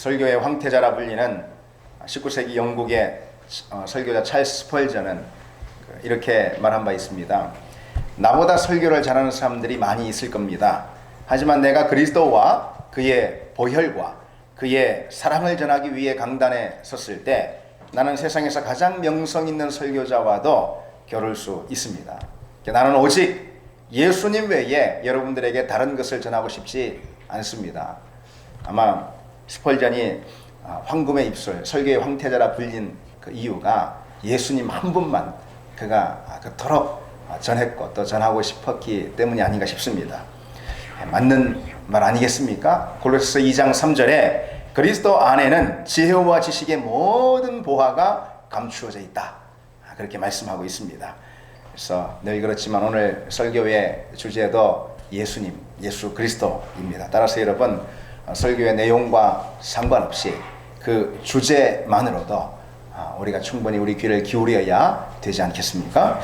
설교의 황태자라 불리는 19세기 영국의 설교자 찰스 스펄전은 이렇게 말한 바 있습니다. 나보다 설교를 잘하는 사람들이 많이 있을 겁니다. 하지만 내가 그리스도와 그의 보혈과 그의 사랑을 전하기 위해 강단에 섰을 때 나는 세상에서 가장 명성 있는 설교자와도 겨룰 수 있습니다. 나는 오직 예수님 외에 여러분들에게 다른 것을 전하고 싶지 않습니다. 아마 스펄전이 황금의 입술, 설교의 황태자라 불린 그 이유가 예수님 한 분만 그가 그토록 전했고 또 전하고 싶었기 때문이 아닌가 싶습니다. 맞는 말 아니겠습니까? 골로새서 2장 3절에 그리스도 안에는 지혜와 지식의 모든 보화가 감추어져 있다, 그렇게 말씀하고 있습니다. 그래서 늘 그렇지만 오늘 설교의 주제도 예수님, 예수 그리스도입니다. 따라서 여러분, 설교의 내용과 상관없이 그 주제만으로도 우리가 충분히 우리 귀를 기울여야 되지 않겠습니까?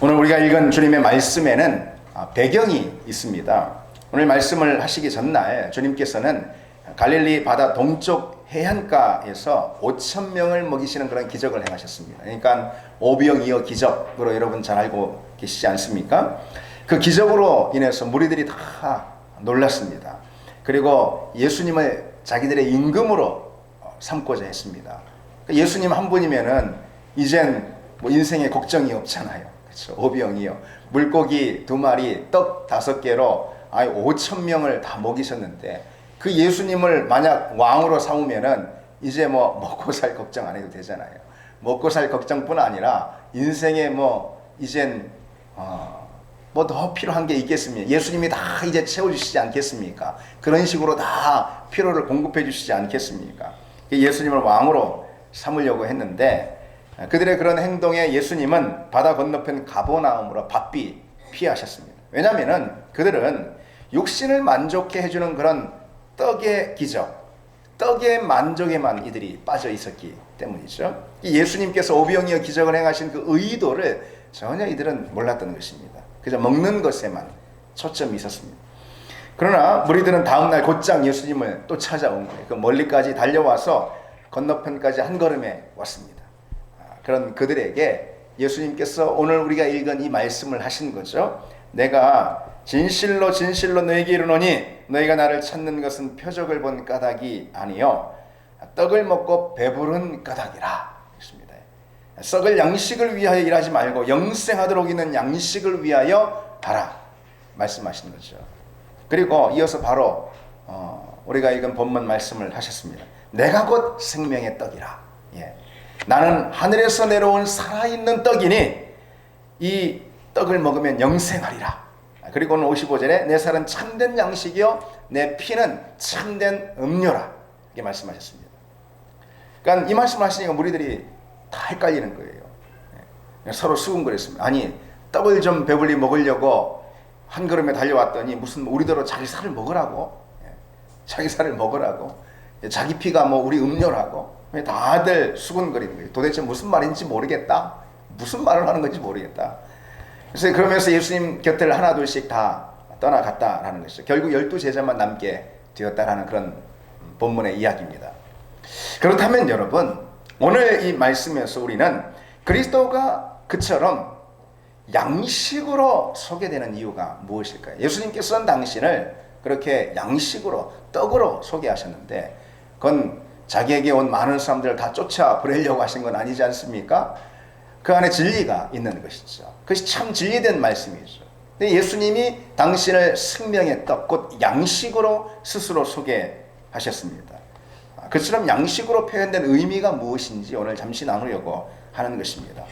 오늘 우리가 읽은 주님의 말씀에는 배경이 있습니다. 오늘 말씀을 하시기 전날 주님께서는 갈릴리 바다 동쪽 해안가에서 5,000명을 먹이시는 그런 기적을 행하셨습니다. 그러니까 오병이어 기적으로 여러분 잘 알고 계시지 않습니까? 그 기적으로 인해서 무리들이 다 놀랐습니다. 그리고 예수님을 자기들의 임금으로 삼고자 했습니다. 예수님 한 분이면은 이젠 뭐 인생에 걱정이 없잖아요. 그렇죠? 오병이어 물고기 2마리, 떡 5개로 5,000명을 다 먹이셨는데 그 예수님을 만약 왕으로 삼으면은 이제 뭐 먹고 살 걱정 안 해도 되잖아요. 먹고 살 걱정뿐 아니라 인생에 뭐 이젠 뭐 더 필요한 게 있겠습니까? 예수님이 다 이제 채워주시지 않겠습니까? 그런 식으로 다 필요를 공급해 주시지 않겠습니까? 예수님을 왕으로 삼으려고 했는데 그들의 그런 행동에 예수님은 바다 건너편 가버나움으로 바삐 피하셨습니다. 왜냐하면 그들은 육신을 만족해 해주는 그런 떡의 기적, 떡의 만족에만 이들이 빠져 있었기 때문이죠. 예수님께서 오병이어 기적을 행하신 그 의도를 전혀 이들은 몰랐던 것입니다. 그저 먹는 것에만 초점이 있었습니다. 그러나 무리들은 다음날 곧장 예수님을 또 찾아온 거예요. 그 멀리까지 달려와서 건너편까지 한 걸음에 왔습니다. 그런 그들에게 예수님께서 오늘 우리가 읽은 이 말씀을 하신 거죠. 내가 진실로 진실로 너에게 이르노니 너희가 나를 찾는 것은 표적을 본 까닭이 아니요 떡을 먹고 배부른 까닭이라. 썩을 양식을 위하여 일하지 말고 영생하도록 있는 양식을 위하여 하라 말씀하시는 거죠. 그리고 이어서 바로 우리가 읽은 본문 말씀을 하셨습니다. 내가 곧 생명의 떡이라. 나는 하늘에서 내려온 살아있는 떡이니 이 떡을 먹으면 영생하리라. 그리고 오늘 55절에 내 살은 참된 양식이요 내 피는 참된 음료라, 이렇게 말씀하셨습니다. 그러니까 이 말씀을 하시니까 무리들이 다 헷갈리는 거예요. 서로 수군거렸습니다. 아니, 떡을 좀 배불리 먹으려고 한 걸음에 달려왔더니 무슨 우리대로 자기 살을 먹으라고, 자기 살을 먹으라고, 자기 피가 뭐 우리 음료라고, 다들 수군거리는 거예요. 도대체 무슨 말인지 모르겠다, 무슨 말을 하는 건지 모르겠다. 그래서 그러면서 예수님 곁을 하나 둘씩 다 떠나갔다라는 것이죠. 결국 12제자만 남게 되었다라는 그런 본문의 이야기입니다. 그렇다면 여러분, 오늘 이 말씀에서 우리는 그리스도가 그처럼 양식으로 소개되는 이유가 무엇일까요? 예수님께서는 당신을 그렇게 양식으로, 떡으로 소개하셨는데 그건 자기에게 온 많은 사람들을 다 쫓아보내려고 하신 건 아니지 않습니까? 그 안에 진리가 있는 것이죠. 그것이 참 진리된 말씀이죠. 근데 예수님이 당신을 생명의 떡, 곧 양식으로 스스로 소개하셨습니다. 그처럼 양식으로 표현된 의미가 무엇인지 오늘 잠시 나누려고 하는 것입니다.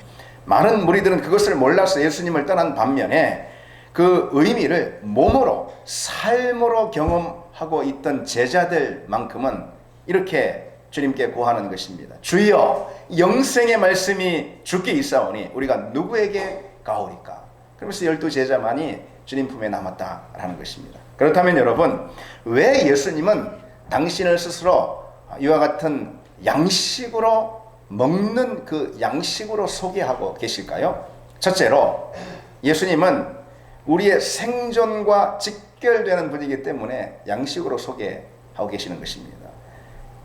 많은 무리들은 그것을 몰라서 예수님을 떠난 반면에 그 의미를 몸으로, 삶으로 경험하고 있던 제자들만큼은 이렇게 주님께 고하는 것입니다. 주여, 영생의 말씀이 주께 있사오니 우리가 누구에게 가오리까? 그러면서 12제자만이 주님 품에 남았다라는 것입니다. 그렇다면 여러분, 왜 예수님은 당신을 스스로 이와 같은 양식으로 먹는 그 양식으로 소개하고 계실까요? 첫째로, 예수님은 우리의 생존과 직결되는 분이기 때문에 양식으로 소개하고 계시는 것입니다.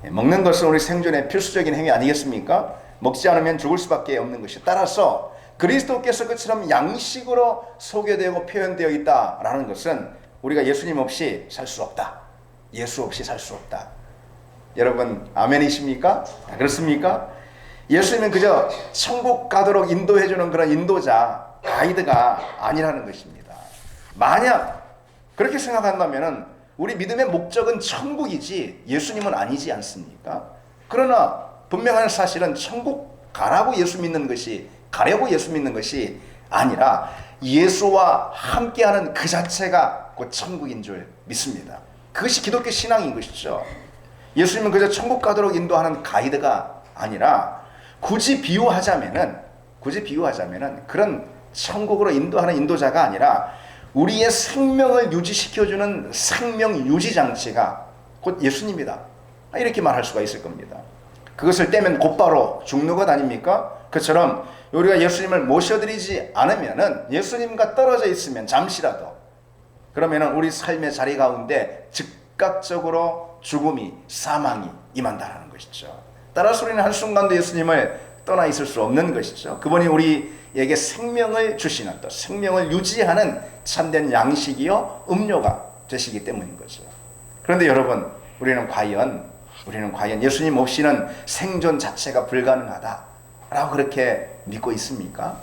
먹는 것은 우리 생존의 필수적인 행위 아니겠습니까? 먹지 않으면 죽을 수밖에 없는 것이. 따라서 그리스도께서 그처럼 양식으로 소개되고 표현되어 있다라는 것은 우리가 예수님 없이 살 수 없다. 예수 없이 살 수 없다. 여러분 아멘이십니까? 그렇습니까? 예수님은 그저 천국 가도록 인도해주는 그런 인도자, 가이드가 아니라는 것입니다. 만약 그렇게 생각한다면 우리 믿음의 목적은 천국이지 예수님은 아니지 않습니까? 그러나 분명한 사실은 천국 가라고 예수 믿는 것이, 가려고 예수 믿는 것이 아니라 예수와 함께하는 그 자체가 곧 천국인 줄 믿습니다. 그것이 기독교 신앙인 것이죠. 예수님은 그저 천국 가도록 인도하는 가이드가 아니라 굳이 비유하자면은 그런 천국으로 인도하는 인도자가 아니라 우리의 생명을 유지시켜주는 생명 유지 장치가 곧 예수님이다. 이렇게 말할 수가 있을 겁니다. 그것을 떼면 곧바로 죽는 것 아닙니까? 그처럼 우리가 예수님을 모셔드리지 않으면은, 예수님과 떨어져 있으면 잠시라도, 그러면은 우리 삶의 자리 가운데 즉각적으로 죽음이, 사망이 임한다는 것이죠. 따라서 우리는 한순간도 예수님을 떠나 있을 수 없는 것이죠. 그분이 우리에게 생명을 주시는, 또 생명을 유지하는 참된 양식이요 음료가 되시기 때문인 거죠. 그런데 여러분, 우리는 과연 예수님 없이는 생존 자체가 불가능하다라고 그렇게 믿고 있습니까?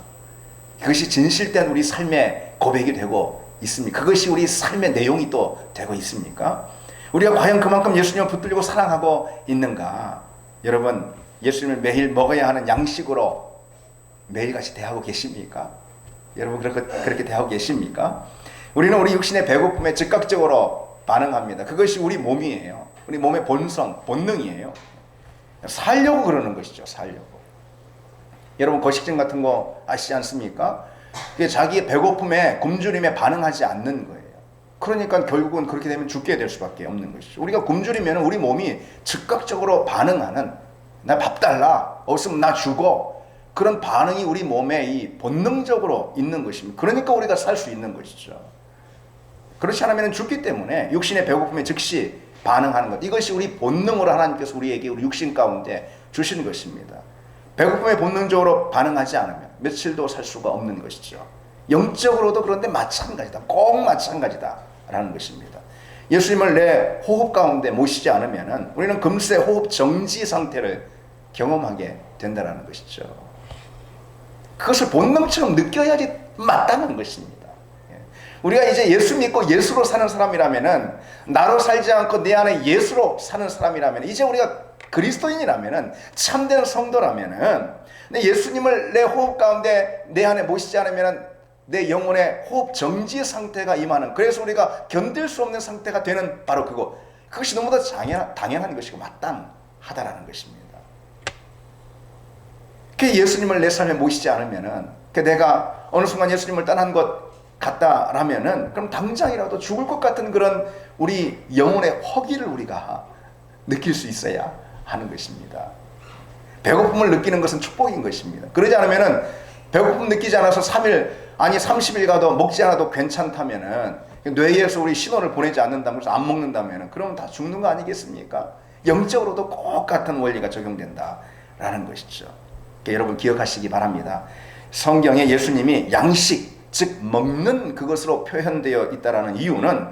그것이 진실된 우리 삶의 고백이 되고 있습니까? 그것이 우리 삶의 내용이 또 되고 있습니까? 우리가 과연 그만큼 예수님을 붙들고 사랑하고 있는가? 여러분, 예수님을 매일 먹어야 하는 양식으로 매일같이 대하고 계십니까? 여러분, 그렇게 대하고 계십니까? 우리는 우리 육신의 배고픔에 즉각적으로 반응합니다. 그것이 우리 몸이에요. 우리 몸의 본성, 본능이에요. 살려고 그러는 것이죠. 살려고. 여러분, 거식증 같은 거 아시지 않습니까? 그게 자기의 배고픔에, 굶주림에 반응하지 않는 거예요. 그러니까 결국은 그렇게 되면 죽게 될 수밖에 없는 것이죠. 우리가 굶주리면 우리 몸이 즉각적으로 반응하는, 나 밥 달라, 없으면 나 죽어, 그런 반응이 우리 몸에 이 본능적으로 있는 것입니다. 그러니까 우리가 살 수 있는 것이죠. 그렇지 않으면 죽기 때문에 육신의 배고픔에 즉시 반응하는 것, 이것이 우리 본능으로 하나님께서 우리에게 우리 육신 가운데 주신 것입니다. 배고픔에 본능적으로 반응하지 않으면 며칠도 살 수가 없는 것이죠. 영적으로도 그런데 마찬가지다. 꼭 마찬가지다라는 것입니다. 예수님을 내 호흡 가운데 모시지 않으면 우리는 금세 호흡 정지 상태를 경험하게 된다는 것이죠. 그것을 본능처럼 느껴야지 마땅한 것입니다. 우리가 이제 예수 믿고 예수로 사는 사람이라면은, 나로 살지 않고 내 안에 예수로 사는 사람이라면, 이제 우리가 그리스도인이라면은, 참된 성도라면은, 예수님을 내 호흡 가운데 내 안에 모시지 않으면은 내 영혼의 호흡 정지 상태가 임하는, 그래서 우리가 견딜 수 없는 상태가 되는 바로 그것이 너무나 당연한 것이고 마땅하다라는 것입니다. 그 예수님을 내 삶에 모시지 않으면은, 내가 어느 순간 예수님을 떠난 것 같다라면은, 그럼 당장이라도 죽을 것 같은 그런 우리 영혼의 허기를 우리가 느낄 수 있어야 하는 것입니다. 배고픔을 느끼는 것은 축복인 것입니다. 그러지 않으면은, 배고픔 느끼지 않아서 3일 아니 30일 가도 먹지 않아도 괜찮다면은, 뇌에서 우리 신호를 보내지 않는다면, 그래서 안 먹는다면은, 그러면 다 죽는 거 아니겠습니까? 영적으로도 똑같은 원리가 적용된다라는 것이죠. 그러니까 여러분 기억하시기 바랍니다. 성경에 예수님이 양식, 즉 먹는 그것으로 표현되어 있다라는 이유는,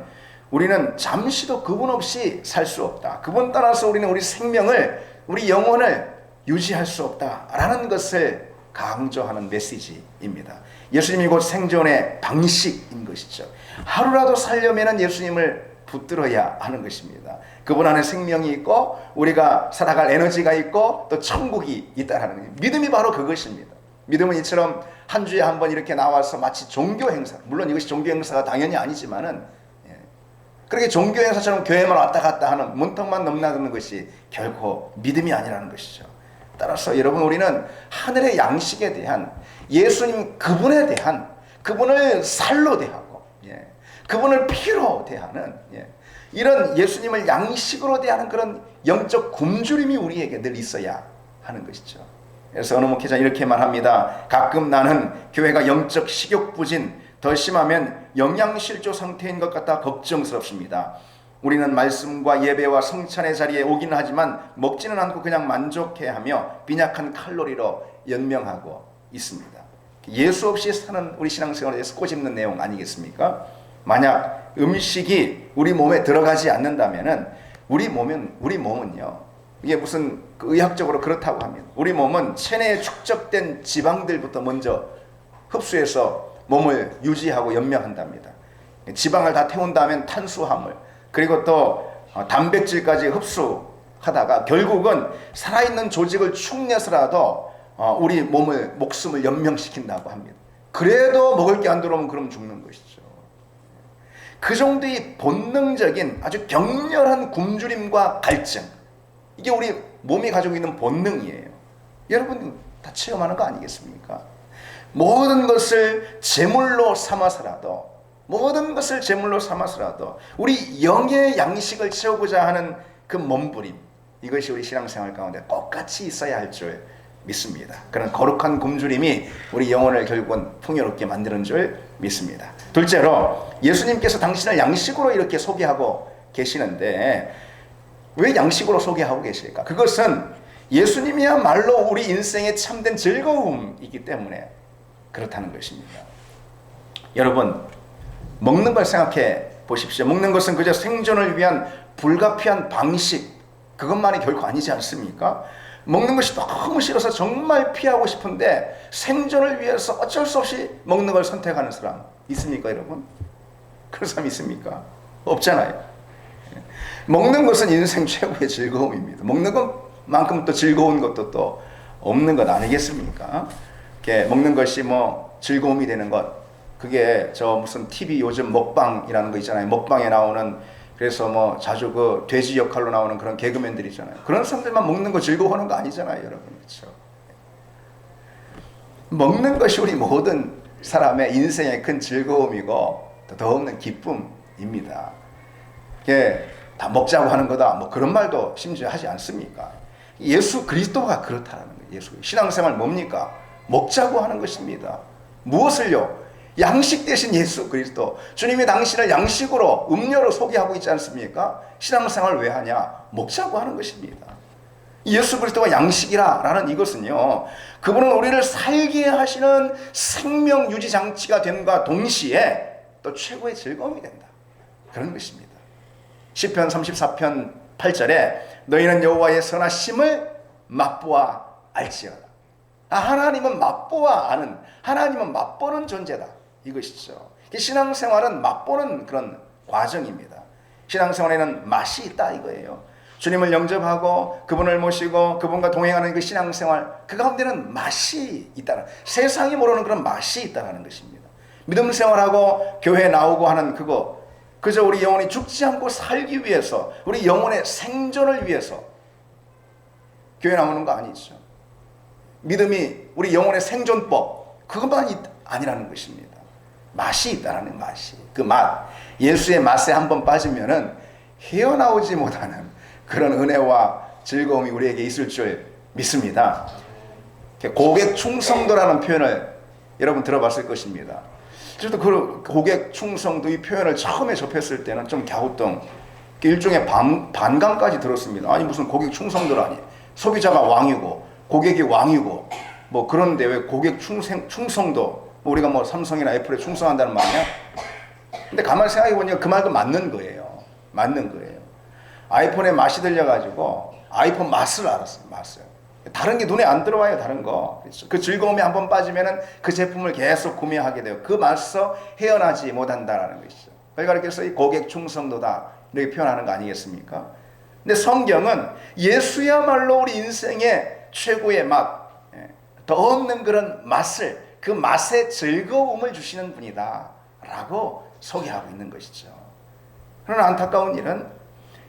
우리는 잠시도 그분 없이 살 수 없다. 그분 따라서 우리는 우리 생명을, 우리 영혼을 유지할 수 없다라는 것을 강조하는 메시지입니다. 예수님이 곧 생존의 방식인 것이죠. 하루라도 살려면 예수님을 붙들어야 하는 것입니다. 그분 안에 생명이 있고 우리가 살아갈 에너지가 있고 또 천국이 있다라는 거예요. 믿음이 바로 그것입니다. 믿음은 이처럼 한 주에 한 번 이렇게 나와서 마치 종교 행사, 물론 이것이 종교 행사가 당연히 아니지만은, 그렇게 종교 행사처럼 교회만 왔다 갔다 하는, 문턱만 넘나드는 것이 결코 믿음이 아니라는 것이죠. 따라서 여러분, 우리는 하늘의 양식에 대한, 예수님 그분에 대한, 그분을 살로 대하고, 그분을 피로 대하는, 이런 예수님을 양식으로 대하는 그런 영적 굶주림이 우리에게 늘 있어야 하는 것이죠. 그래서 어느 목회자 이렇게 말합니다. 가끔 나는 교회가 영적 식욕 부진, 더 심하면 영양실조 상태인 것 같아 걱정스럽습니다. 우리는 말씀과 예배와 성찬의 자리에 오기는 하지만 먹지는 않고 그냥 만족해하며 빈약한 칼로리로 연명하고 있습니다. 예수 없이 사는 우리 신앙생활에 대해서 꼬집는 내용 아니겠습니까? 만약 음식이 우리 몸에 들어가지 않는다면은 우리 몸은요, 이게 무슨 의학적으로 그렇다고 합니다. 우리 몸은 체내에 축적된 지방들부터 먼저 흡수해서 몸을 유지하고 연명한답니다. 지방을 다 태운 다음엔 탄수화물, 그리고 또 단백질까지 흡수하다가 결국은 살아있는 조직을 축내서라도 우리 목숨을 연명시킨다고 합니다. 그래도 먹을 게 안 들어오면 그럼 죽는 것이죠. 그 정도의 본능적인 아주 격렬한 굶주림과 갈증, 이게 우리 몸이 가지고 있는 본능이에요. 여러분 다 체험하는 거 아니겠습니까? 모든 것을 제물로 삼아서라도 우리 영의 양식을 채우고자 하는 그 몸부림, 이것이 우리 신앙생활 가운데 똑같이 있어야 할 줄 믿습니다. 그런 거룩한 굶주림이 우리 영혼을 결국은 풍요롭게 만드는 줄 믿습니다. 둘째로, 예수님께서 당신을 양식으로 이렇게 소개하고 계시는데 왜 양식으로 소개하고 계실까? 그것은 예수님이야말로 우리 인생의 참된 즐거움이기 때문에 그렇다는 것입니다. 여러분, 먹는 걸 생각해 보십시오. 먹는 것은 그저 생존을 위한 불가피한 방식, 그것만이 결코 아니지 않습니까? 먹는 것이 너무 싫어서 정말 피하고 싶은데 생존을 위해서 어쩔 수 없이 먹는 걸 선택하는 사람 있습니까, 여러분? 그런 사람 있습니까? 없잖아요. 먹는 것은 인생 최고의 즐거움입니다. 먹는 것만큼 또 즐거운 것도 또 없는 것 아니겠습니까? 이렇게 먹는 것이 뭐 즐거움이 되는 것, 그게 저 무슨 TV 요즘 먹방이라는 거 있잖아요. 먹방에 나오는, 그래서 뭐 자주 그 돼지 역할로 나오는 그런 개그맨들 있잖아요. 그런 사람들만 먹는 거 즐거워하는 거 아니잖아요, 여러분. 그렇죠? 먹는 것이 우리 모든 사람의 인생의 큰 즐거움이고 더 없는 기쁨입니다. 이게 다 먹자고 하는 거다, 뭐 그런 말도 심지어 하지 않습니까? 예수 그리스도가 그렇다는 거예요. 예수 신앙생활 뭡니까? 먹자고 하는 것입니다. 무엇을요? 양식 대신 예수 그리스도. 주님이 당신을 양식으로, 음료로 소개하고 있지 않습니까? 신앙생활 왜 하냐? 먹자고 하는 것입니다. 예수 그리스도가 양식이라는 이것은요, 그분은 우리를 살게 하시는 생명 유지 장치가 됨과 동시에 또 최고의 즐거움이 된다, 그런 것입니다. 시편 34편 8절에 너희는 여호와의 선하심을 맛보아 알지어라. 하나님은 맛보아 아는, 하나님은 맛보는 존재다, 이것이죠. 신앙생활은 맛보는 그런 과정입니다. 신앙생활에는 맛이 있다, 이거예요. 주님을 영접하고 그분을 모시고 그분과 동행하는 그 신앙생활, 그 가운데는 맛이 있다는, 세상이 모르는 그런 맛이 있다는 것입니다. 믿음 생활하고 교회 나오고 하는 그거, 그저 우리 영혼이 죽지 않고 살기 위해서, 우리 영혼의 생존을 위해서 교회 나오는 거 아니죠. 믿음이 우리 영혼의 생존법, 그것만이 아니라는 것입니다. 맛이 있다는 맛이, 그 맛, 예수의 맛에 한번 빠지면은 헤어나오지 못하는 그런 은혜와 즐거움이 우리에게 있을 줄 믿습니다. 고객 충성도라는 표현을 여러분 들어봤을 것입니다. 저도 그 고객 충성도 이 표현을 처음에 접했을 때는 좀 갸우뚱, 일종의 반감까지 들었습니다. 아니 무슨 고객 충성도라니, 소비자가 왕이고 고객이 왕이고 뭐 그런데 왜 고객 충성도, 우리가 뭐 삼성이나 애플에 충성한다는 말이냐? 근데 가만히 생각해 보니까 그 말도 맞는 거예요. 맞는 거예요. 아이폰에 맛이 들려가지고 아이폰 맛을 알았어요. 맛을. 다른 게 눈에 안 들어와요. 다른 거. 그 즐거움에 한번 빠지면은 그 제품을 계속 구매하게 돼요. 그 맛에서 헤어나지 못한다라는 것이죠. 그러니까 그래서 이 고객 충성도다, 이렇게 표현하는 거 아니겠습니까? 근데 성경은 예수야말로 우리 인생의 최고의 맛, 더 없는 그런 맛을, 그 맛의 즐거움을 주시는 분이다 라고 소개하고 있는 것이죠. 그러나 안타까운 일은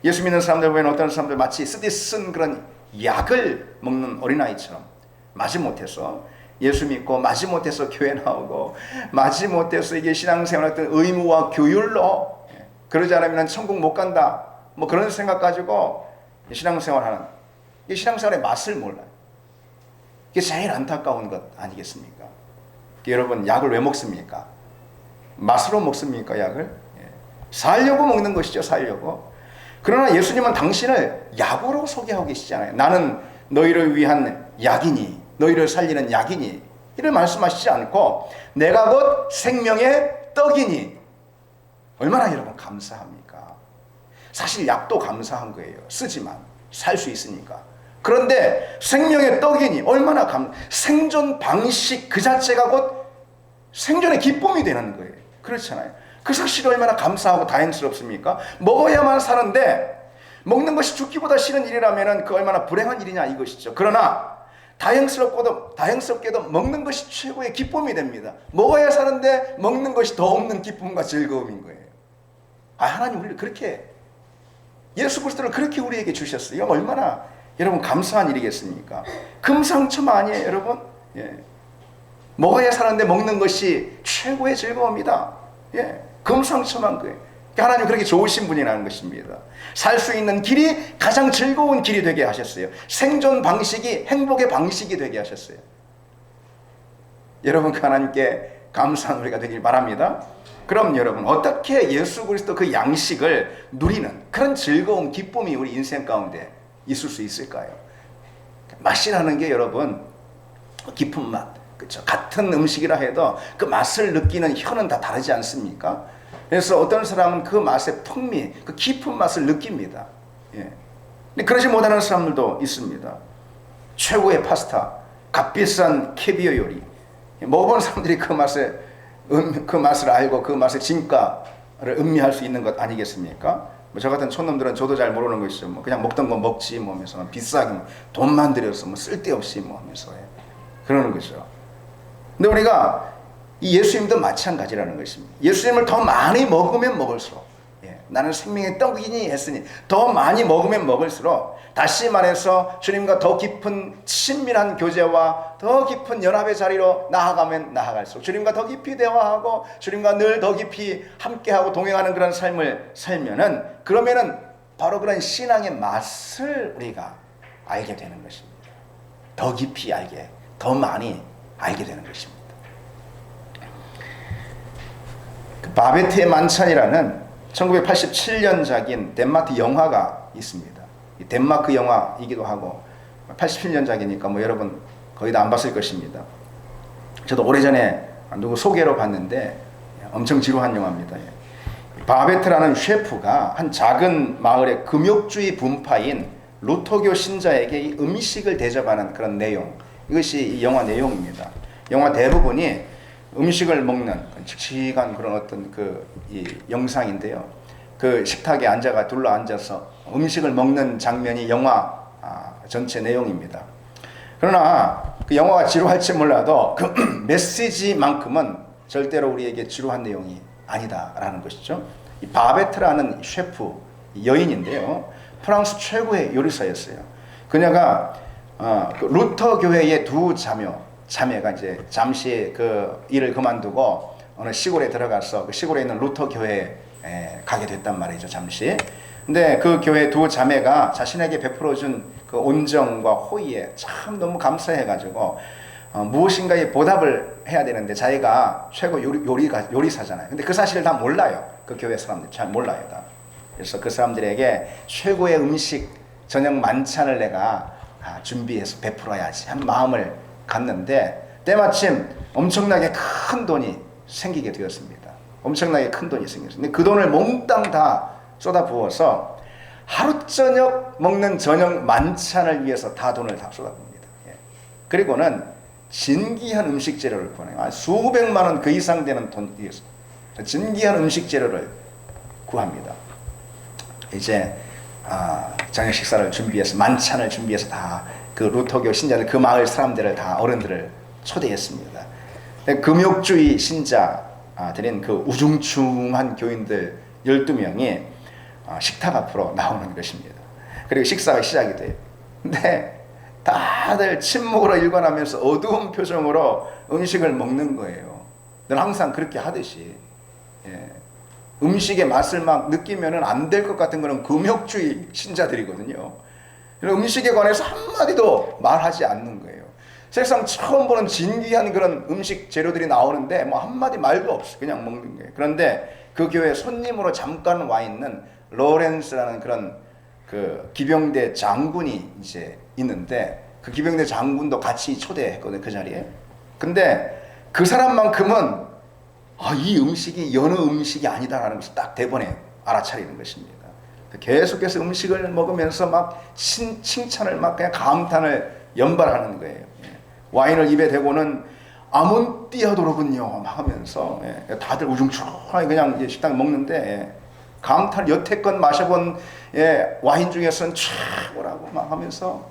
예수 믿는 사람들 보면 어떤 사람들 마치 쓰디 쓴 그런 약을 먹는 어린아이처럼 마지못해서 예수 믿고 마지못해서 교회 나오고 마지못해서 이게 신앙생활 어떤 의무와 규율로 그러지 않으면 천국 못 간다, 뭐 그런 생각 가지고 신앙생활하는, 이 신앙생활의 맛을 몰라요. 이게 제일 안타까운 것 아니겠습니까? 여러분, 약을 왜 먹습니까? 맛으로 먹습니까, 약을? 살려고 먹는 것이죠, 살려고. 그러나 예수님은 당신을 약으로 소개하고 계시잖아요. 나는 너희를 위한 약이니, 너희를 살리는 약이니, 이를 말씀하시지 않고 내가 곧 생명의 떡이니. 얼마나 여러분 감사합니까? 사실 약도 감사한 거예요. 쓰지만 살 수 있으니까. 그런데 생명의 떡이니 얼마나 생존 방식 그 자체가 곧 생존의 기쁨이 되는 거예요. 그렇잖아요. 그 사실이 얼마나 감사하고 다행스럽습니까? 먹어야만 사는데 먹는 것이 죽기보다 싫은 일이라면 그 얼마나 불행한 일이냐 이것이죠. 그러나 다행스럽게도 먹는 것이 최고의 기쁨이 됩니다. 먹어야 사는데 먹는 것이 더 없는 기쁨과 즐거움인 거예요. 하나님 우리를 그렇게, 예수 그리스도를 그렇게 우리에게 주셨어요. 이건 얼마나 여러분 감사한 일이겠습니까? 금상첨화 아니에요 여러분? 예. 먹어야 사는데 먹는 것이 최고의 즐거움이다. 예. 금상첨화인 거예요. 하나님 그렇게 좋으신 분이라는 것입니다. 살 수 있는 길이 가장 즐거운 길이 되게 하셨어요. 생존 방식이 행복의 방식이 되게 하셨어요. 여러분 그 하나님께 감사한 우리가 되길 바랍니다. 그럼 여러분 어떻게 예수 그리스도 그 양식을 누리는 그런 즐거움, 기쁨이 우리 인생 가운데 있을 수 있을까요? 맛이라는 게 여러분 깊은 맛, 그렇죠? 같은 음식이라 해도 그 맛을 느끼는 혀는 다 다르지 않습니까? 그래서 어떤 사람은 그 맛의 풍미, 그 깊은 맛을 느낍니다. 예. 근데 그러지 못하는 사람들도 있습니다. 최고의 파스타, 값비싼 캐비어 요리, 먹어본 사람들이 그 맛을 알고 그 맛의 진가를 음미할 수 있는 것 아니겠습니까? 저 같은 촌놈들은 저도 잘 모르는 것이죠. 그냥 먹던 거 먹지 하면서 비싸게 돈만 들여서 쓸데없이 하면서 그러는 거죠. 근데 우리가 이 예수님도 마찬가지라는 것입니다. 예수님을 더 많이 먹으면 먹을수록, 나는 생명의 떡이니 했으니 더 많이 먹으면 먹을수록, 다시 말해서 주님과 더 깊은 친밀한 교제와 더 깊은 연합의 자리로 나아가면 나아갈수록, 주님과 더 깊이 대화하고 주님과 늘 더 깊이 함께하고 동행하는 그런 삶을 살면은, 그러면은 바로 그런 신앙의 맛을 우리가 알게 되는 것입니다. 더 깊이 알게, 더 많이 알게 되는 것입니다. 그 바베트의 만찬이라는 1987년작인 덴마크 영화가 있습니다. 덴마크 영화이기도 하고 87년작이니까 여러분 거의 다 안 봤을 것입니다. 저도 오래전에 누구 소개로 봤는데 엄청 지루한 영화입니다. 바베트라는 셰프가 한 작은 마을의 금욕주의 분파인 루터교 신자에게 이 음식을 대접하는 그런 내용, 이것이 이 영화 내용입니다. 영화 대부분이 음식을 먹는 칙칙한 그런 어떤 이 영상인데요. 그 식탁에 둘러 앉아서 음식을 먹는 장면이 영화 전체 내용입니다. 그러나 그 영화가 지루할지 몰라도 그 메시지만큼은 절대로 우리에게 지루한 내용이 아니다라는 것이죠. 이 바베트라는 셰프 여인인데요. 프랑스 최고의 요리사였어요. 그녀가 그 루터 교회의 두 자매가 이제 잠시 그 일을 그만두고 어느 시골에 들어가서 그 시골에 있는 루터 교회에 가게 됐단 말이죠, 잠시. 근데 그 교회 두 자매가 자신에게 베풀어준 그 온정과 호의에 참 너무 감사해가지고 무엇인가에 보답을 해야 되는데 자기가 최고 요리사잖아요. 근데 그 사실을 다 몰라요. 그 교회 사람들 잘 몰라요, 다. 그래서 그 사람들에게 최고의 음식 저녁 만찬을 내가 준비해서 베풀어야지 한 마음을 갔는데, 때마침 엄청나게 큰 돈이 생기게 되었습니다. 엄청나게 큰 돈이 생겼어요. 근데 그 돈을 몽땅 다 쏟아부어서 하루 저녁 먹는 저녁 만찬을 위해서 다 돈을 다 쏟아부습니다. 그리고는 진귀한 음식 재료를 구해요. 수백만 원 그 이상 되는 돈 위해서 진귀한 음식 재료를 구합니다. 이제 저녁 식사를 준비해서, 만찬을 준비해서 다 그 루터교 신자들, 그 마을 사람들을 다, 어른들을 초대했습니다. 금욕주의 신자들인 그 우중충한 교인들 12명이 식탁 앞으로 나오는 것입니다. 그리고 식사가 시작이 돼요. 근데 다들 침묵으로 일관하면서 어두운 표정으로 음식을 먹는 거예요. 늘 항상 그렇게 하듯이. 음식의 맛을 막 느끼면 안 될 것 같은 거는 금욕주의 신자들이거든요. 음식에 관해서 한마디도 말하지 않는 거예요. 세상 처음 보는 진귀한 그런 음식 재료들이 나오는데 한마디 말도 없이 그냥 먹는 거예요. 그런데 그 교회 손님으로 잠깐 와 있는 로렌스라는 그런 그 기병대 장군이 이제 있는데 그 기병대 장군도 같이 초대했거든요, 그 자리에. 근데 그 사람만큼은 이 음식이 여느 음식이 아니다라는 것을 딱 대번에 알아차리는 것입니다. 계속해서 음식을 먹으면서 막 칭찬을 막 그냥 감탄을 연발하는 거예요. 와인을 입에 대고는 아몬띠아도로군요 막 하면서 다들 우중충하게 그냥 식당 먹는데 감탄 여태껏 마셔본 와인 중에서는 최고라고 막 하면서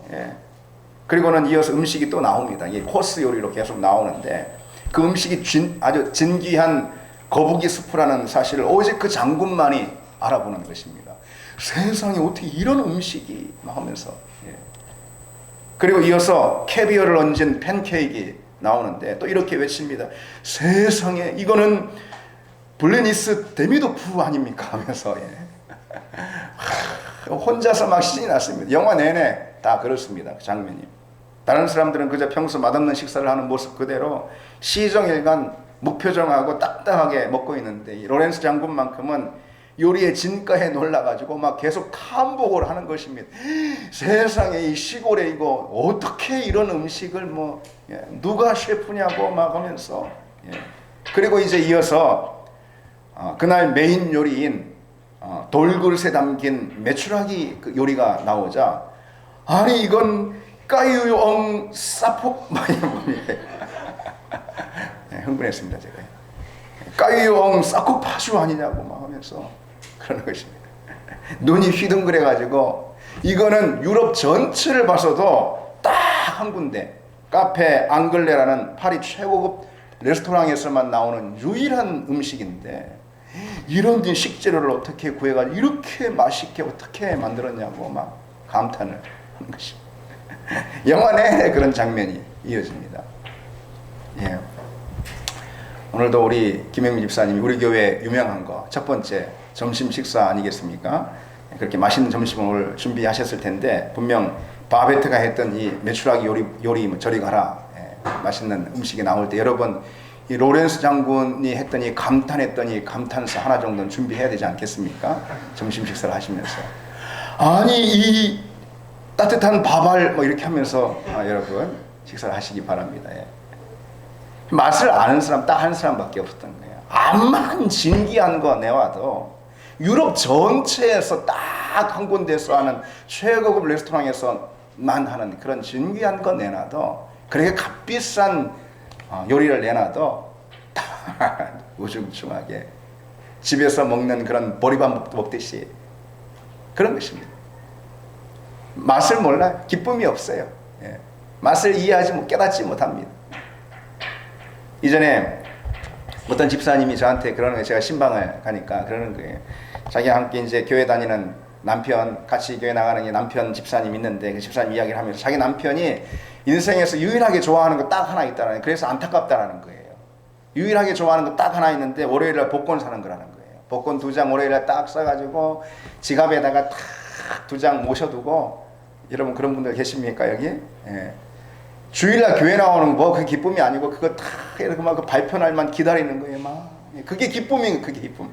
그리고는 이어서 음식이 또 나옵니다. 이 코스 요리로 계속 나오는데 그 음식이 아주 진귀한 거북이 수프라는 사실을 오직 그 장군만이 알아보는 것입니다. 세상에 어떻게 이런 음식이 막 하면서 그리고 이어서 캐비어를 얹은 팬케이크 나오는데 또 이렇게 외칩니다. 세상에 이거는 블레니스 데미도프 아닙니까 하면서 혼자서 막 신이 났습니다. 영화 내내 다 그렇습니다. 그 장면이. 다른 사람들은 그저 평소 맛없는 식사를 하는 모습 그대로 시정일관 무표정하고 딱딱하게 먹고 있는데 이 로렌스 장군만큼은 요리의 진가에 놀라가지고 막 계속 탐복을 하는 것입니다. 세상에 이 시골에 이거 어떻게 이런 음식을 누가 셰프냐고 막 하면서 그리고 이제 이어서 그날 메인 요리인 돌그릇에 담긴 메추라기 그 요리가 나오자 아니 이건 까유엉 사폭 흥분했습니다 제가. 까유엉 사코파슈 아니냐고 막 하면서 그러는 것입니다. 눈이 휘둥그레 가지고 이거는 유럽 전체를 봐서도 딱 한 군데 카페 앙글레라는 파리 최고급 레스토랑에서만 나오는 유일한 음식인데 이런 식재료를 어떻게 구해가지고 이렇게 맛있게 어떻게 만들었냐고 막 감탄을 하는 것입니다. 영화 내내 그런 장면이 이어집니다. 오늘도 우리 김영민 집사님이 우리 교회 유명한 거 첫 번째 점심 식사 아니겠습니까? 그렇게 맛있는 점심을 오늘 준비하셨을 텐데 분명 바베트가 했던 이 메추라기 요리 저리 가라 맛있는 음식이 나올 때 여러분 이 로렌스 장군이 했던 이 감탄사 하나 정도는 준비해야 되지 않겠습니까? 점심 식사를 하시면서 아니 이 따뜻한 밥알 이렇게 하면서 여러분 식사를 하시기 바랍니다. 맛을 아는 사람 딱 한 사람밖에 없었던 거예요. 암만 진귀한 거 내와도 유럽 전체에서 딱 한 군데서 하는 최고급 레스토랑에서만 하는 그런 진귀한 거 내놔도 그렇게 값비싼 요리를 내놔도 다 우중충하게 집에서 먹는 그런 보리밥 먹듯이 그런 것입니다. 맛을 몰라요. 기쁨이 없어요. 맛을 이해하지 깨닫지 못합니다. 이전에 어떤 집사님이 저한테 그러는 거예요. 제가 신방을 가니까 그러는 거예요. 자기가 함께 이제 교회 다니는 남편, 같이 교회 나가는 남편 집사님 있는데 그 집사님 이야기를 하면서 자기 남편이 인생에서 유일하게 좋아하는 거 딱 하나 있다라는 거예요. 그래서 안타깝다라는 거예요. 유일하게 좋아하는 거 딱 하나 있는데 월요일날 복권 사는 거라는 거예요. 복권 2장 월요일날 딱 사가지고 지갑에다가 딱 2장 모셔두고 여러분 그런 분들 계십니까 여기? 주일날 교회 나오는 거 그 기쁨이 아니고 그거 다 이렇게 막 그 발표 날만 기다리는 거예요. 막 그게 기쁨이 그게 기쁨.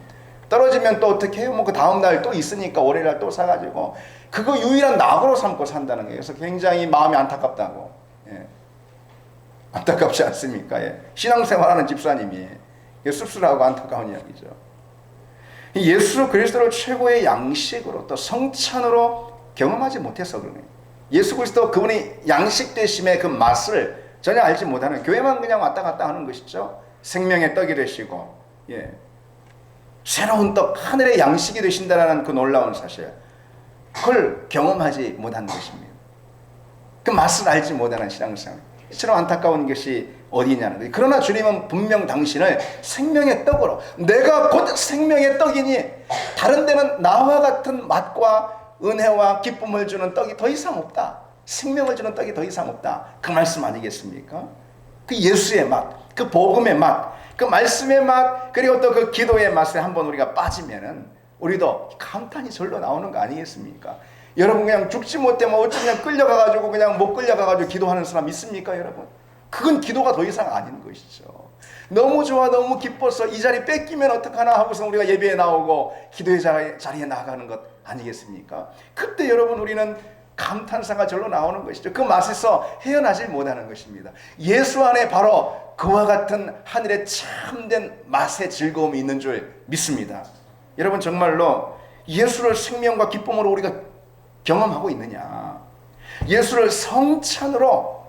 떨어지면 또 어떻게 해요? 그 다음 날 또 있으니까 월요일날 또 사가지고 그거 유일한 낙으로 삼고 산다는 거예요. 그래서 굉장히 마음이 안타깝다고. 안타깝지 않습니까? 신앙생활하는 집사님이 씁쓸하고 안타까운 이야기죠. 예수 그리스도를 최고의 양식으로 또 성찬으로 경험하지 못해서 그러네요. 예수 그리스도 그분이 양식 되심의 그 맛을 전혀 알지 못하는 교회만 그냥 왔다 갔다 하는 것이죠. 생명의 떡이 되시고 새로운 떡 하늘의 양식이 되신다라는 그 놀라운 사실 그걸 경험하지 못한 것입니다. 그 맛을 알지 못하는 신앙생활 이처럼 안타까운 것이 어디냐는 거예요. 그러나 주님은 분명 당신을 생명의 떡으로 내가 곧 생명의 떡이니 다른 데는 나와 같은 맛과 은혜와 기쁨을 주는 떡이 더 이상 없다. 생명을 주는 떡이 더 이상 없다. 그 말씀 아니겠습니까? 그 예수의 맛, 그 복음의 맛, 그 말씀의 맛, 그리고 또 그 기도의 맛에 한번 우리가 빠지면은 우리도 감탄이 절로 나오는 거 아니겠습니까? 여러분 그냥 죽지 못해 어쩌면 그냥 끌려가가지고 그냥 못 끌려가가지고 기도하는 사람 있습니까 여러분? 그건 기도가 더 이상 아닌 것이죠. 너무 좋아, 너무 기뻐서 이 자리 뺏기면 어떡하나 하고서 우리가 예배에 나오고 기도의 자리에 나가는 것 아니겠습니까? 그때 여러분 우리는 감탄사가 절로 나오는 것이죠. 그 맛에서 헤어나질 못하는 것입니다. 예수 안에 바로 그와 같은 하늘의 참된 맛의 즐거움이 있는 줄 믿습니다. 여러분 정말로 예수를 생명과 기쁨으로 우리가 경험하고 있느냐? 예수를 성찬으로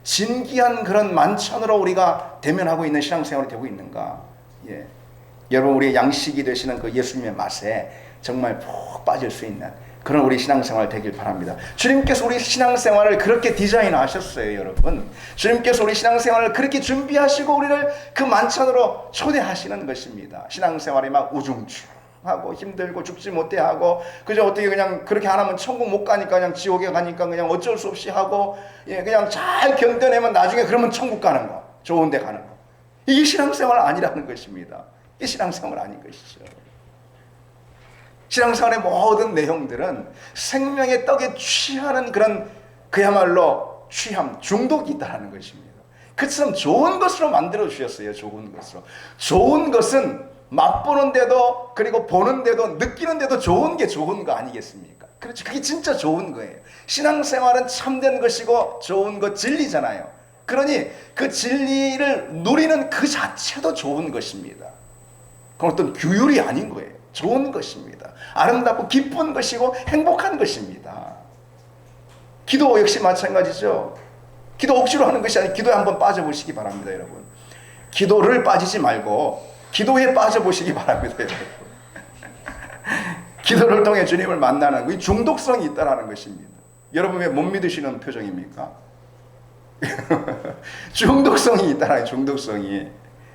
진귀한 그런 만찬으로 우리가 대면하고 있는 신앙생활이 되고 있는가? 여러분 우리의 양식이 되시는 그 예수님의 맛에 정말 푹 빠질 수 있는 그런 우리 신앙생활 되길 바랍니다. 주님께서 우리 신앙생활을 그렇게 디자인하셨어요, 여러분. 주님께서 우리 신앙생활을 그렇게 준비하시고 우리를 그 만찬으로 초대하시는 것입니다. 신앙생활이 막 우중충하고 힘들고 죽지 못해 하고 그저 어떻게 그냥 그렇게 안 하면 천국 못 가니까 그냥 지옥에 가니까 그냥 어쩔 수 없이 하고 그냥 잘 견뎌내면 나중에 그러면 천국 가는 거, 좋은 데 가는 거. 이게 신앙생활 아니라는 것입니다. 이게 신앙생활 아닌 것이죠. 신앙생활의 모든 내용들은 생명의 떡에 취하는 그런 그야말로 취함, 중독이 있다는 것입니다. 그처럼 좋은 것으로 만들어 주셨어요. 좋은 것으로. 좋은 것은 맛보는데도 그리고 보는데도 느끼는데도 좋은 게 좋은 거 아니겠습니까? 그렇죠. 그게 진짜 좋은 거예요. 신앙생활은 참된 것이고 좋은 것 진리잖아요. 그러니 그 진리를 누리는 그 자체도 좋은 것입니다. 그건 어떤 규율이 아닌 거예요. 좋은 것입니다. 아름답고 기쁜 것이고 행복한 것입니다. 기도 역시 마찬가지죠. 기도 억지로 하는 것이 아니라 기도에 한번 빠져보시기 바랍니다, 여러분. 기도를 빠지지 말고 기도에 빠져보시기 바랍니다, 여러분. 기도를 통해 주님을 만나는 이 중독성이 있다는 것입니다. 여러분 왜 못 믿으시는 표정입니까? 중독성이 있다는 중독성이.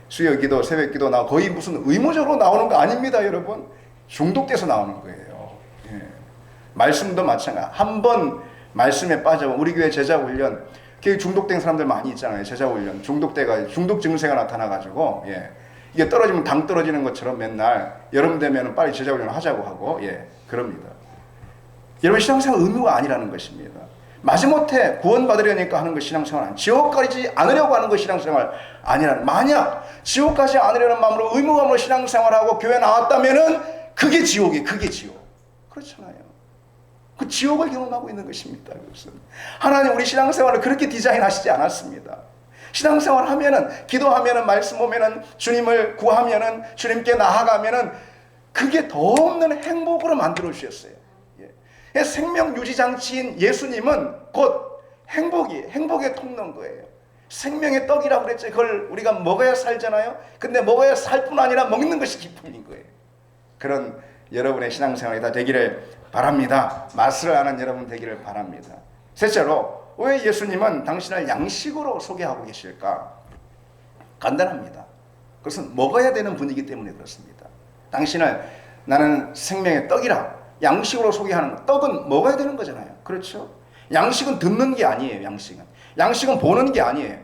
수요 기도, 새벽 기도 나 거의 무슨 의무적으로 나오는 거 아닙니다, 여러분. 중독돼서 나오는 거예요. 말씀도 마찬가지. 한번 말씀에 빠져면 우리 교회 제자 훈련, 중독된 사람들 많이 있잖아요. 제자 훈련 중독돼가 중독 증세가 나타나가지고 이게 떨어지면 당 떨어지는 것처럼 맨날 여름 되면 빨리 제자 훈련 하자고 하고 그럽니다. 여러분 신앙생활 의무가 아니라는 것입니다. 마지못해 구원받으려니까 하는 것이 신앙생활 아니에요. 지옥 가지 않으려고 하는 것이 신앙생활 아니라는. 만약 지옥 가지 않으려는 마음으로 의무감으로 신앙생활하고 교회 나왔다면은 그게 지옥이에요. 그게 지옥. 그렇잖아요. 그 지옥을 경험하고 있는 것입니다. 그것은 하나님 우리 신앙생활을 그렇게 디자인하시지 않았습니다. 신앙생활 하면은 기도하면은 말씀 보면은 주님을 구하면은 주님께 나아가면은 그게 더 없는 행복으로 만들어 주셨어요. 생명 유지 장치인 예수님은 곧 행복의 통로인 거예요. 생명의 떡이라고 그랬죠. 그걸 우리가 먹어야 살잖아요. 근데 먹어야 살 뿐 아니라 먹는 것이 기쁨인 거예요. 그런 여러분의 신앙생활이 다 되기를 바랍니다. 맛을 아는 여러분 되기를 바랍니다. 셋째로 왜 예수님은 당신을 양식으로 소개하고 계실까? 간단합니다. 그것은 먹어야 되는 분이기 때문에 그렇습니다. 당신을 나는 생명의 떡이라 양식으로 소개하는 거. 떡은 먹어야 되는 거잖아요. 그렇죠? 양식은 듣는 게 아니에요. 양식은 보는 게 아니에요.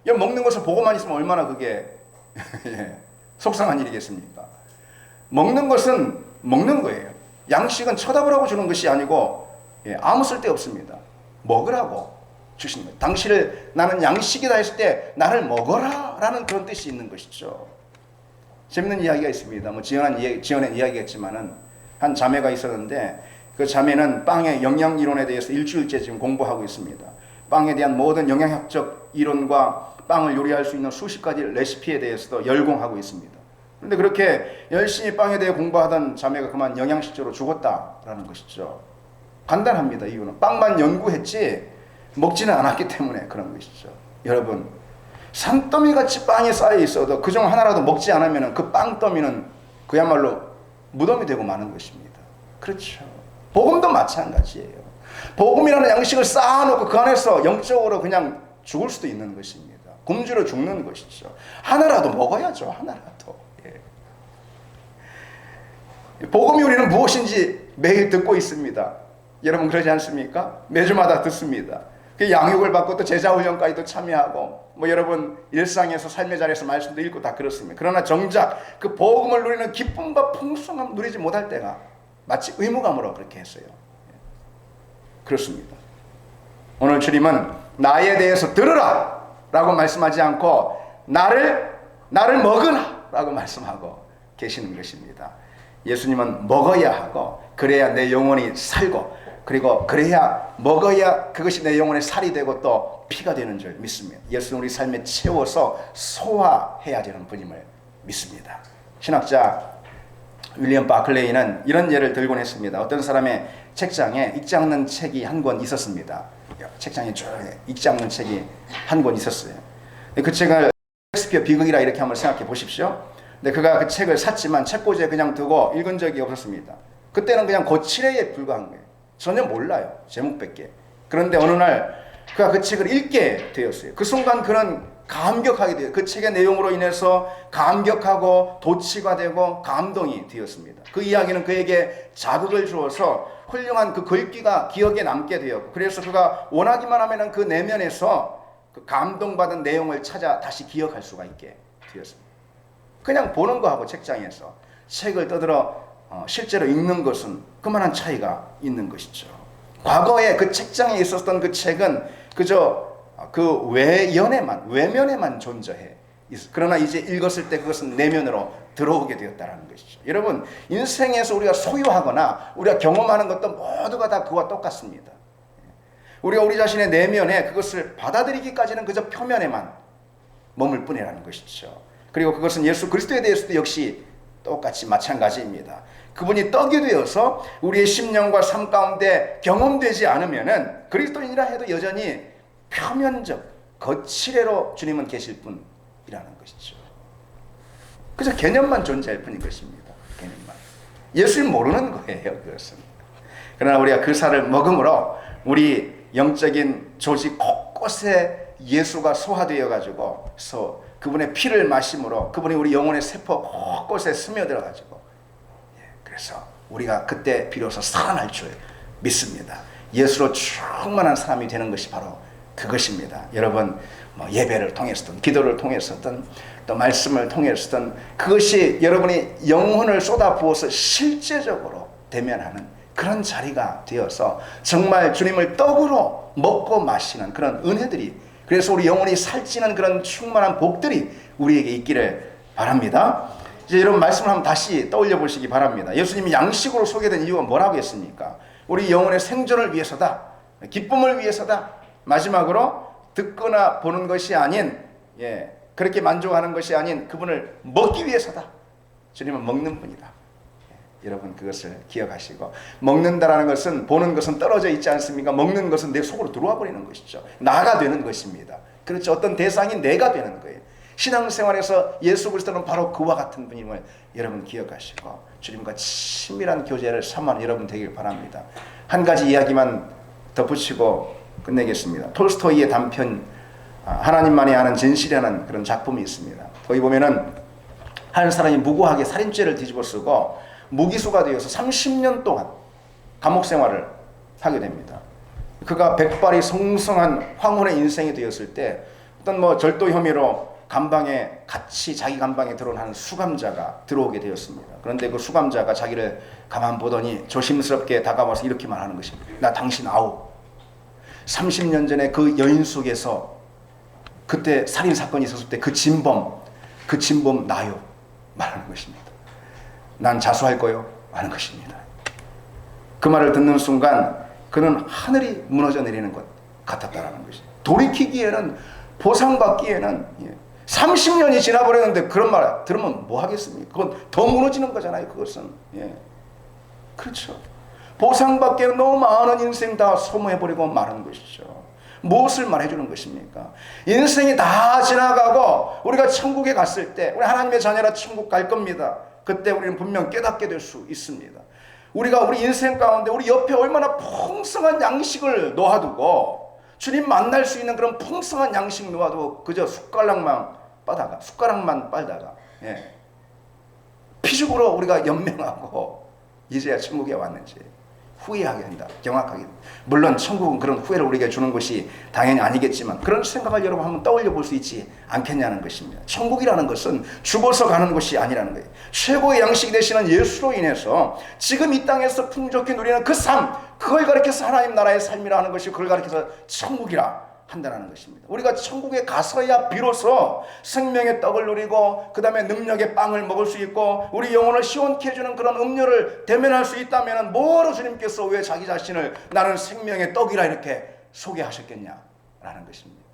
먹는 것을 보고만 있으면 얼마나 그게 속상한 일이겠습니까? 먹는 것은 먹는 거예요. 양식은 쳐다보라고 주는 것이 아니고 아무 쓸데 없습니다. 먹으라고 주시는 거예요. 당신을 나는 양식이다 했을 때 나를 먹어라 라는 그런 뜻이 있는 것이죠. 재밌는 이야기가 있습니다. 지어낸 이야기겠지만은 한 자매가 있었는데 그 자매는 빵의 영양 이론에 대해서 일주일째 지금 공부하고 있습니다. 빵에 대한 모든 영양학적 이론과 빵을 요리할 수 있는 수십 가지 레시피에 대해서도 열공하고 있습니다. 그런데 그렇게 열심히 빵에 대해 공부하던 자매가 그만 영양실조로 죽었다라는 것이죠. 간단합니다. 이유는 빵만 연구했지 먹지는 않았기 때문에 그런 것이죠. 여러분 산더미같이 빵이 쌓여 있어도 그중 하나라도 먹지 않으면 그 빵더미는 그야말로 무덤이 되고 마는 것입니다. 그렇죠. 복음도 마찬가지예요. 복음이라는 양식을 쌓아놓고 그 안에서 영적으로 그냥 죽을 수도 있는 것입니다. 굶주려 죽는 것이죠. 하나라도 먹어야죠. 하나라도. 복음이 우리는 무엇인지 매일 듣고 있습니다. 여러분 그러지 않습니까? 매주마다 듣습니다. 그 양육을 받고 또 제자훈련까지도 참여하고 여러분 일상에서 삶의 자리에서 말씀도 읽고 다 그렇습니다. 그러나 정작 그 복음을 누리는 기쁨과 풍성함 누리지 못할 때가 마치 의무감으로 그렇게 했어요. 그렇습니다. 오늘 주님은 나에 대해서 들으라 라고 말씀하지 않고 나를 나를 먹으라 라고 말씀하고 계시는 것입니다. 예수님은 먹어야 하고 그래야 내 영혼이 살고 그리고 그래야 먹어야 그것이 내 영혼의 살이 되고 또 피가 되는 줄 믿습니다. 예수는 우리 삶에 채워서 소화해야 되는 분임을 믿습니다. 신학자 윌리엄 바클레이는 이런 예를 들곤 했습니다. 어떤 사람의 책장에 읽지 않는 책이 한 권 있었습니다. 책장에 쭉 읽지 않는 책이 한 권 있었어요. 그 책을 셰익스피어 비극이라 이렇게 한번 생각해 보십시오. 근데 그가 그 책을 샀지만 책꽂이에 그냥 두고 읽은 적이 없었습니다. 그때는 그냥 고칠에 불과한 거예요. 전혀 몰라요. 제목밖에. 그런데 어느 날 그가 그 책을 읽게 되었어요. 그 순간 그는 감격하게 돼요. 그 책의 내용으로 인해서 감격하고 도취가 되고 감동이 되었습니다. 그 이야기는 그에게 자극을 주어서 훌륭한 그 글귀가 기억에 남게 되었고, 그래서 그가 원하기만 하면 그 내면에서 그 감동받은 내용을 찾아 다시 기억할 수가 있게 되었습니다. 그냥 보는 거하고 책장에서 책을 떠들어 실제로 읽는 것은 그만한 차이가 있는 것이죠. 과거에 그 책장에 있었던 그 책은 그저 그 외면에만 존재해 있어. 그러나 이제 읽었을 때 그것은 내면으로 들어오게 되었다는 것이죠. 여러분, 인생에서 우리가 소유하거나 우리가 경험하는 것도 모두가 다 그와 똑같습니다. 우리가 우리 자신의 내면에 그것을 받아들이기까지는 그저 표면에만 머물 뿐이라는 것이죠. 그리고 그것은 예수 그리스도에 대해서도 역시 똑같이 마찬가지입니다. 그분이 떡이 되어서 우리의 심령과 삶 가운데 경험되지 않으면은 그리스도인이라 해도 여전히 표면적 거칠애로 주님은 계실 뿐이라는 것이죠. 그저 개념만 존재할 뿐인 것입니다. 개념만. 예수님 모르는 거예요, 그것은. 그러나 우리가 그 살을 먹음으로 우리 영적인 조직 곳곳에 예수가 소화되어 가지고 그분의 피를 마심으로 그분이 우리 영혼의 세포 곳곳에 스며들어 가지고, 그래서 우리가 그때 비로소 살아날 줄 믿습니다. 예수로 충만한 사람이 되는 것이 바로 그것입니다. 여러분, 예배를 통해서든 기도를 통해서든 또 말씀을 통해서든 그것이 여러분이 영혼을 쏟아부어서 실제적으로 대면하는 그런 자리가 되어서 정말 주님을 떡으로 먹고 마시는 그런 은혜들이, 그래서 우리 영혼이 살찌는 그런 충만한 복들이 우리에게 있기를 바랍니다. 이제 여러분, 말씀을 한번 다시 떠올려 보시기 바랍니다. 예수님이 양식으로 소개된 이유가 뭐라고 했습니까? 우리 영혼의 생존을 위해서다, 기쁨을 위해서다, 마지막으로 듣거나 보는 것이 아닌, 그렇게 만족하는 것이 아닌 그분을 먹기 위해서다. 주님은 먹는 분이다. 여러분, 그것을 기억하시고, 먹는다라는 것은, 보는 것은 떨어져 있지 않습니까? 먹는 것은 내 속으로 들어와 버리는 것이죠. 나가 되는 것입니다. 그렇죠. 어떤 대상이 내가 되는 거예요. 신앙생활에서 예수 그리스도는 바로 그와 같은 분임을 여러분 기억하시고 주님과 친밀한 교제를 삼는 여러분 되길 바랍니다. 한 가지 이야기만 덧붙이고 끝내겠습니다. 톨스토이의 단편 하나님만이 아는 진실이라는 그런 작품이 있습니다. 거기 보면은 한 사람이 무고하게 살인죄를 뒤집어 쓰고 무기수가 되어서 30년 동안 감옥 생활을 하게 됩니다. 그가 백발이 성성한 황혼의 인생이 되었을 때 어떤 절도 혐의로 자기 감방에 들어온 한 수감자가 들어오게 되었습니다. 그런데 그 수감자가 자기를 가만 보더니 조심스럽게 다가와서 이렇게 말하는 것입니다. 나 당신 아우, 30년 전에 그 여인 속에서 그때 살인사건이 있었을 때 그 진범 나요, 말하는 것입니다. 난 자수할 거요, 하는 것입니다. 그 말을 듣는 순간 그는 하늘이 무너져 내리는 것 같았다라는 것입니다. 돌이키기에는, 보상받기에는 30년이 지나버렸는데 그런 말 들으면 뭐 하겠습니까? 그건 더 무너지는 거잖아요, 그것은. 그렇죠. 보상받기에는 너무 많은 인생 다 소모해버리고 마는 것이죠. 무엇을 말해주는 것입니까? 인생이 다 지나가고 우리가 천국에 갔을 때, 우리 하나님의 자녀라 천국 갈 겁니다. 그때 우리는 분명 깨닫게 될 수 있습니다. 우리가 우리 인생 가운데 우리 옆에 얼마나 풍성한 양식을 놓아두고, 주님 만날 수 있는 그런 풍성한 양식 놓아두고 그저 숟가락만 빨다가 피죽으로 우리가 연명하고 이제야 천국에 왔는지 후회하게 된다. 경악하게 된다. 물론 천국은 그런 후회를 우리에게 주는 것이 당연히 아니겠지만 그런 생각을 여러분 한번 떠올려 볼 수 있지 않겠냐는 것입니다. 천국이라는 것은 죽어서 가는 것이 아니라는 거예요. 최고의 양식이 되시는 예수로 인해서 지금 이 땅에서 풍족히 누리는 그 삶, 그걸 가리켜서 하나님 나라의 삶이라 하는 것이, 그걸 가리켜서 천국이라 한다는 것입니다. 우리가 천국에 가서야 비로소 생명의 떡을 누리고 그 다음에 능력의 빵을 먹을 수 있고 우리 영혼을 시원케 해주는 그런 음료를 대면할 수 있다면 뭐로 주님께서 왜 자기 자신을 나는 생명의 떡이라 이렇게 소개하셨겠냐라는 것입니다.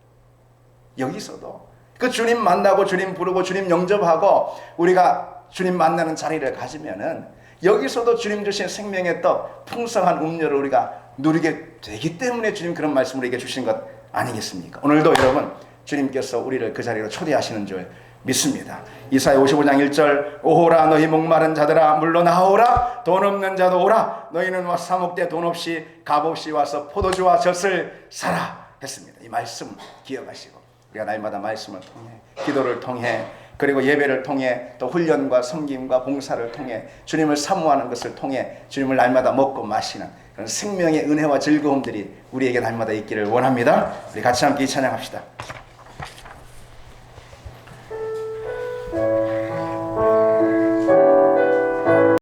여기서도 그 주님 만나고 주님 부르고 주님 영접하고 우리가 주님 만나는 자리를 가지면은 여기서도 주님 주신 생명의 떡 풍성한 음료를 우리가 누리게 되기 때문에 주님 그런 말씀을 우리에게 주신 것 아니겠습니까? 오늘도 여러분 주님께서 우리를 그 자리로 초대하시는 줄 믿습니다. 이사야 55장 1절 오호라 너희 목마른 자들아 물러나오라 돈 없는 자도 오라 너희는 사 먹되 돈 없이 값없이 와서 포도주와 젖을 사라 했습니다. 이 말씀 기억하시고 우리가 날마다 말씀을 통해 기도를 통해 그리고 예배를 통해 또 훈련과 섬김과 봉사를 통해 주님을 사모하는 것을 통해 주님을 날마다 먹고 마시는 그런 생명의 은혜와 즐거움들이 우리에게 날마다 있기를 원합니다. 우리 같이 함께 찬양합시다.